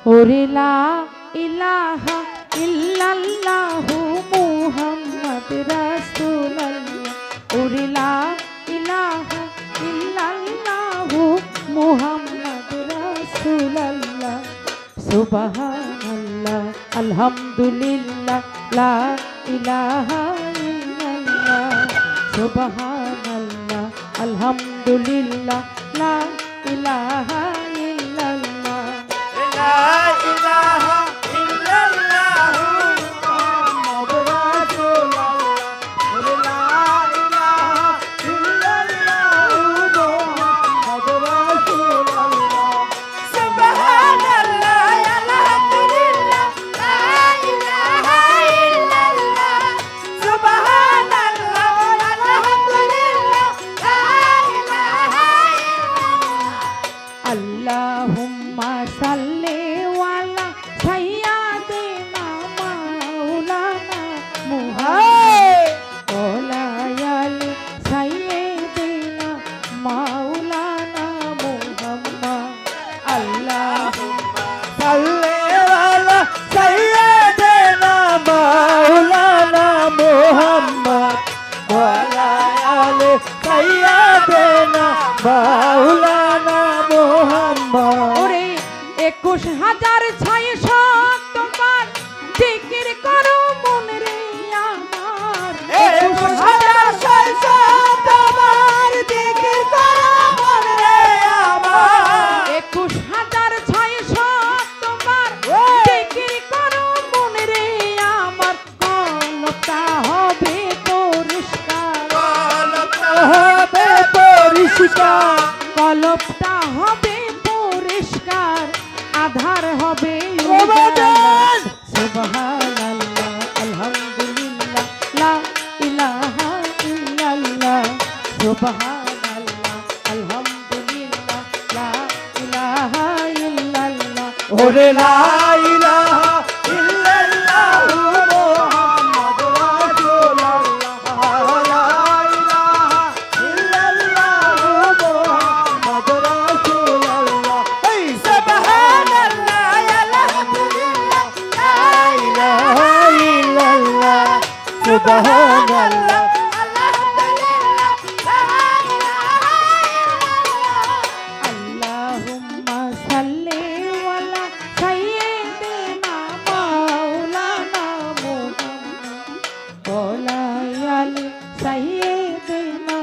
ওরে লা ইলাহা ইল্লাল্লাহু মুহাম্মাদ রাসূলুল্লাহ ওরে লা ইলাহা ইল্লাল্লাহু মুহাম্মাদ রাসূলুল্লাহ সুবহানাল্লাহ আলহামদুলিল্লাহ লা ইলাহা ইল্লাল্লাহ সুবহানাল্লাহ আলহামদুলিল্লাহ লা ইলাহা ইল্লাল্লাহ লা ইলাহা ইল্লাল্লাহু মুহাম্মাদুর রাসূলুল্লাহ লা ইলাহা ইল্লাল্লাহু মুহাম্মাদুর রাসূলুল্লাহ সুবহানাল্লাহ আলহামদুলিল্লাহ লা ইলাহা ইল্লাল্লাহ সুবহানাল্লাহ আলহামদুলিল্লাহ লা ইলাহা ইল্লাল্লাহ আল্লাহুম্মা সাল্লি ওয়ালা সাইয়্যিদিনা মাওলানা মুহাম্মদ ওয়ালা আলি সাইয়্যিদিনা মাওলানা মুহাম্মদ আল্লাহুম্মা সাল্লি আলা সাইয়্যিদিনা মাওলানা মুহাম্মদ ওয়া আলা আলি সাইয়্যিদিনা মাওলানা মুহাম্মদ ওরে 21,600 তোমার জিকির করো মন রে আমার 21,600 তোমার জিকির করো মন রে আমার 21,600 তোমার জিকির করো মন রে আমার কলবটা হবে পরিষ্কার হবে পরিষ্কার কলবটা হবে পরিষ্কার আধার হবে রমাদান সুবহানাল্লাহ আলহামদুলিল্লাহ লা ইলাহা ইল্লাল্লাহ সুবহানাল্লাহ আলহামদুলিল্লাহ লা ইলাহা ইল্লাল্লাহ ওরে লা ইলাহা ইল্লাল্লাহু মুহাম্মাদুর রাসূলুল্লাহ লা ইলাহা ইল্লাল্লাহু মুহাম্মাদুর রাসূলুল্লাহ এই সুবহানাল্লাহ আলহামদুলিল্লাহ লা ইলাহা ইল্লাল্লাহ সুবহানাল্লাহ আলহামদুলিল্লাহ লা ইলাহা ইল্লাল্লাহ আল্লাহুম্মা সাল্লি ওয়ালা সাইয়্যিদিনা মাওলানা মুহাম্মদ ওয়ালা আলি সাইয়্যিদিনা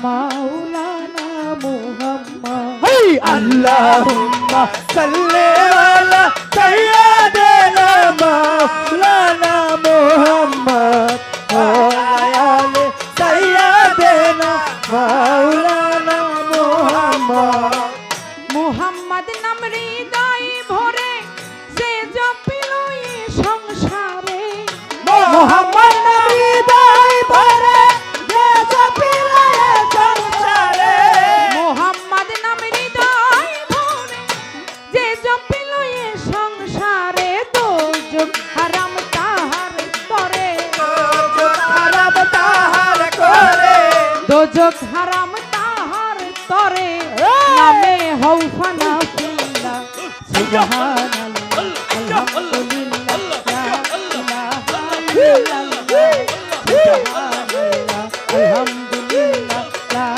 মাওলানা Muhammad hey Allahumma salli ala sayyidina maulana Muhammad wa ali sayyidina maulana Muhammad Muhammad নাম হৃদয় ভরে সে জপিল এই সংসারে Muhammad nabi dai bhare je sapila sansare Muhammad নাম হৃদয় ভরে যে জপিল এই সংসারে দোজখ হারাম তাহার তরে haram tahar kore দোজখ হারাম তাহার তরে নামে হও ফানা ফিল্লা সুবহানাল্লাহ আলহামদুলিল্লাহ লা ইলাহা ইল্লাল্লাহ সুবহানাল্লাহ আলহামদুলিল্লাহ লা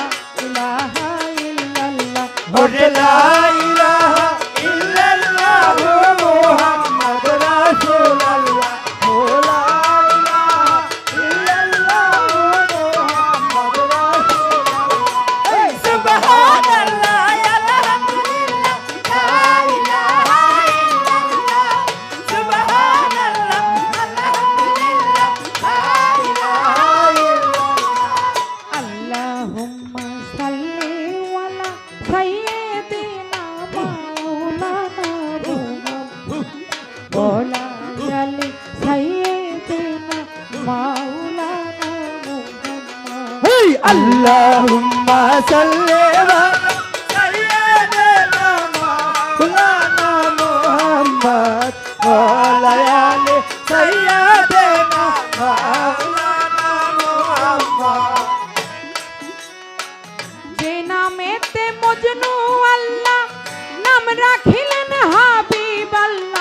ইলাহা ইল্লাল্লাহ ওরে লা ইলাহা ইল্লাল্লাহু মুহাম্মাদুর রাসূলুল্লাহ লা ইলাহা ইল্লাল্লাহু মুহাম্মাদুর রাসূলুল্লাহ এই সুবহানাল্লাহ আলহামদুলিল্লাহ লা ইলাহা ইল্লাল্লাহ সুবহানাল্লাহ আলহামদুলিল্লাহ লা ইলাহা ইল্লাল্লাহ আল্লাহুম্মা সাল্লি ওয়ালা সাইয়্যিদিনা মাওলানা মুহাম্মদ ওয়ালা আলি সাইয়্যিদিনা মাওলানা Muhammad hey Allahumma salli ala sayyidina maulana Muhammad wa ala ali sayyidina maulana Muhammad যে নামেতে মজনু আল্লাহ নাম রাখিলেন হাবিব আল্লাহ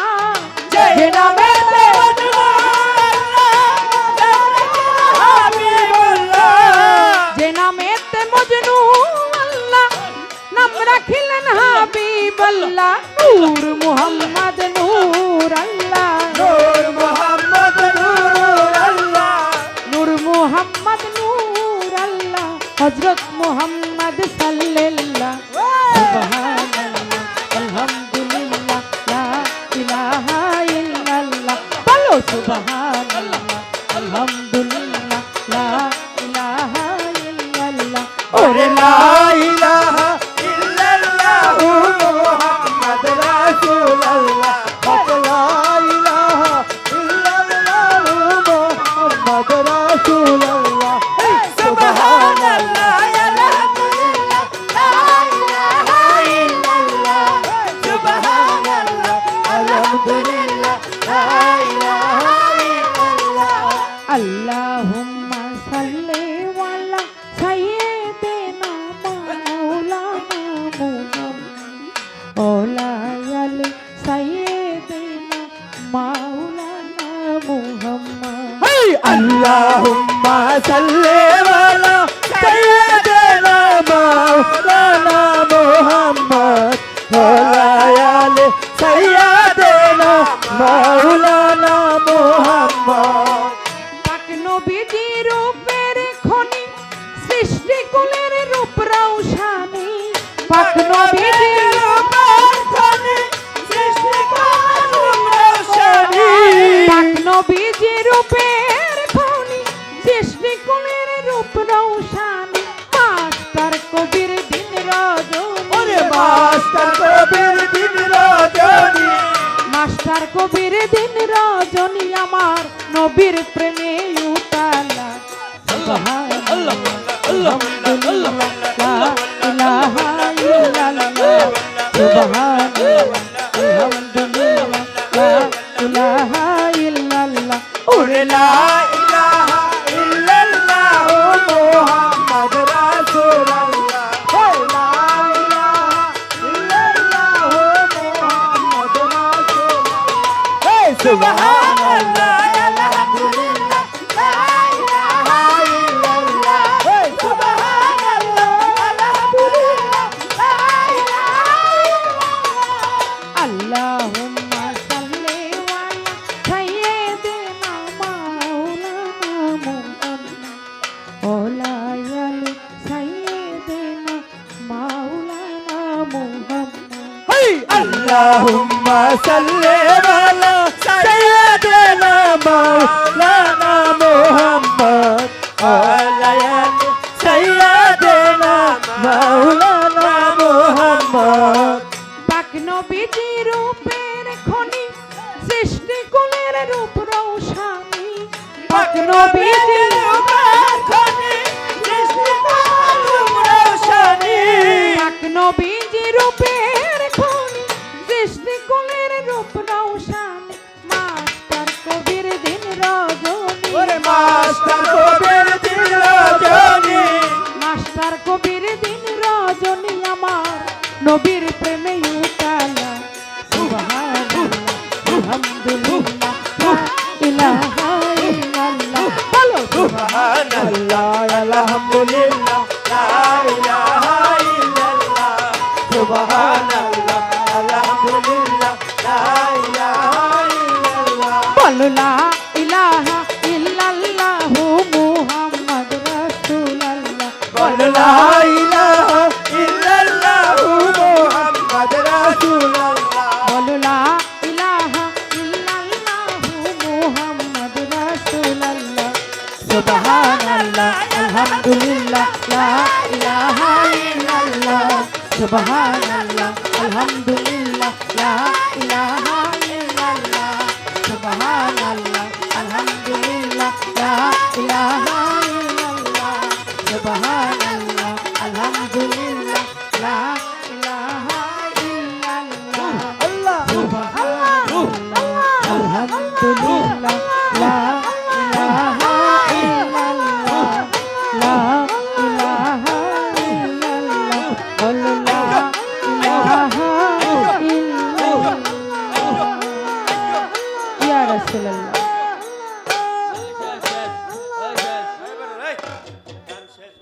নূর মুহাম্মদ নূর আল্লাহ নূর মোহাম্মদ নূর আল্লাহ নূর মুহাম্মদ নূর আল্লাহ হযরত মুহাম্মদ সাল্লাল্লাহ সুবহানাল্লাহ আলহামদুলিল্লাহ লা ইলাহা ইল্লাল্লাহ বলো সুবহানাল্লাহ আলহামদুলিল্লাহ লা ইলাহা ইল্লাল্লাহ ওরে লা ইলাহা ইল্লাল্লাহ মুহাম্মদ রাসূলুল্লাহ লা ইলাহা ইল্লাল্লাহ মুহাম্মদ রাসূলুল্লাহ সুবহানাল্লাহ আলহামদুলিল্লাহ লা ইলাহা ইল্লাল্লাহ সুবহানাল্লাহ আলহামদুলিল্লাহ লা ইলাহা ইল্লাল্লাহ আল্লাহুম্মা সাল্লি ওয়ালা সাইয়্যিদিনা মাওলানা মুহাম্মদ ওয়া আলি সাইয়্যিদিনা মাওলানা মুহাম্মদ আল্লাহুম্মা সাল্লি আলা সাইয়্যিদিনা মাওলানা মুহাম্মদ ওয়া আলি সাইয়্যিদিনা মাওলানা মুহাম্মদ পাক নবীজি রূপের খনি সৃষ্টি কুলের রূপ রৌশানি পাক নবীজি রূপের খনি সৃষ্টি কুলের রূপ রৌশানি পাক নবীজি রূপের খনি সৃষ্টি কুলের রূপ রৌশানি মাস্টার কবির দিন রজনী ওরে মাস্টার কবির দিন রজনী মাস্টার কবির দিন রজনী আমার নবীর প্রেমে উতালা সুবহানাল্লাহ আলহামদুলিল্লাহ লা ইলাহা ইল্লাল্লাহ সুবহানাল্লাহ আলহামদুলিল্লাহ লা ইলাহা ইল্লাল্লাহ ওরে লা ইলাহা ইল্লাল্লাহ মুহাম্মদ রাসূলুল্লাহ লা ইলাহা ইল্লাল্লাহ মুহাম্মদ রাসূলুল্লাহ সুবহানাল্লাহ আলহামদুলিল্লাহ লা ইলাহা ইল্লাল্লাহ সুবহানাল্লাহ আলহামদুলিল্লাহ লা ইলাহা ইল্লাল্লাহ আল্লাহুম্মা সাল্লি ওয়ালা সাইয়্যিদিনা মাওলানা মুহাম্মদ ওয়া আলি সাইয়্যিদিনা মাওলানা মুহাম্মদ اللهم صل على سيدنا مولانا محمد وعلى آل سيدنا مولانا محمد পাক নবীজি রূপের খনি সৃষ্টি কুলের রূপ রৌশানি পাক নবীজি রূপের খনি সৃষ্টি কুলের রূপ রৌশানি পাক নবীজি রূপের খনি সৃষ্টি কুলের রূপ রৌশানি মাস্টার কবির দিন রজনী ওরে মাস্টার কবির দিন রজনী মাস্টার কবির দিন রজনী আমার নবীর প্রেমে উতালা সুবহানাল্লাহ আলহামদুলিল্লাহ লা ইলাহা ইল্লাল্লাহ বলো সুবহানাল্লাহ আলহামদুলিল্লাহ লা ইলাহা ইল্লাল্লাহ সুবহানাল্লাহ আলহামদুলিল্লাহ লা ইলাহা ইল্লাল্লাহ বলো লা ইলাহা ইল্লাল্লাহ মুহাম্মদ রাসূলুল্লাহ বল লা ইলাহা ইল্লাল্লাহ মুহাম্মদ রাসূলুল্লাহ বলো লা ইলাহা ইল্লাল্লাহ মুহাম্মদ রাসূলুল্লাহ সুবহানাল্লাহ আলহামদুলিল্লাহ লা ইলাহা ইল্লাল্লাহ সুবহানাল্লাহ আলহামদুলিল্লাহ লা ইলাহা ইল্লাল্লাহ সুবহানাল্লাহ আলহামদুলিল্লাহ লা ইলাহা ইল্লাল্লাহ সুবহানাল্লাহ আলহামদুলিল্লাহ লা ইলাহা ইল্লাল্লাহ আল্লাহ সুবহানাল্লাহ আলহামদুলিল্লাহ লা ইলাহা ইল্লাল্লাহ লা ইলাহা ইল্লাল্লাহ বলো লা ইলাহা ইল্লাল্লাহ ইয়া রাসূলুল্লাহ